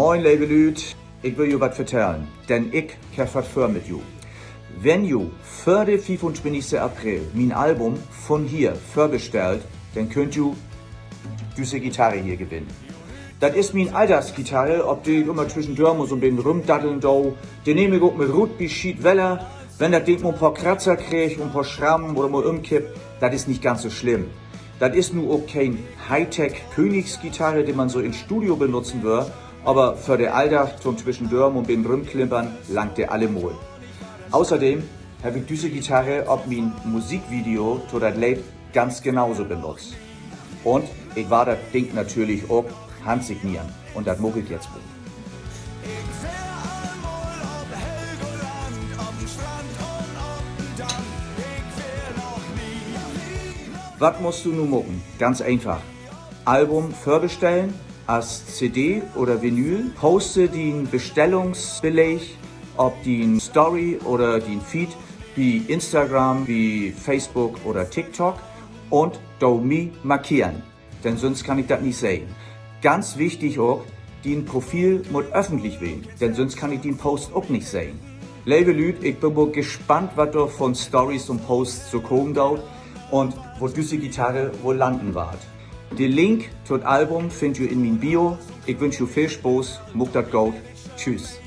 Moin, liebe Lüd, ich will ju was vertellen, denn ich hab was für mit ju. Wenn ju für den 25. April mein Album von hier vorbestellt, dann könnt ju diese Gitarre hier gewinnen. Das ist mein Alltagsgitarre, ob die immer zwischendurch muss und den rumdatteln do. Die nehme ich auch mit Rut wie Schied Weller. Wenn das Ding mal ein paar Kratzer kriegt und ein paar Schrammen oder mal umkippt, das ist nicht ganz so schlimm. Das ist nur auch kein Hightech-Königsgitarre, die man so im Studio benutzen wird, aber für den Alltag zum Zwischendurch und den Rumklimpern langt der allemal. Außerdem habe ich diese Gitarre auf mein Musikvideo zu das Lied ganz genauso benutzt. Und ich war das Ding natürlich auch handsignieren und das mache ich jetzt wohl. Was musst du nun machen? Ganz einfach. Album vorbestellen als CD oder Vinyl, poste den Bestellungsbeleg auf den Story oder den Feed wie Instagram, wie Facebook oder TikTok und mich markieren, denn sonst kann ich das nicht sehen. Ganz wichtig auch, den Profil muss öffentlich werden, denn sonst kann ich den Post auch nicht sehen. Liebe Lüd, ich bin wohl gespannt, was da von Stories und Posts so kommen dauert und wo diese Gitarre wohl landen wird. Den Link zum Album findet ihr in meinem Bio. Ich wünsche euch viel Spaß, muckt das gut. Tschüss.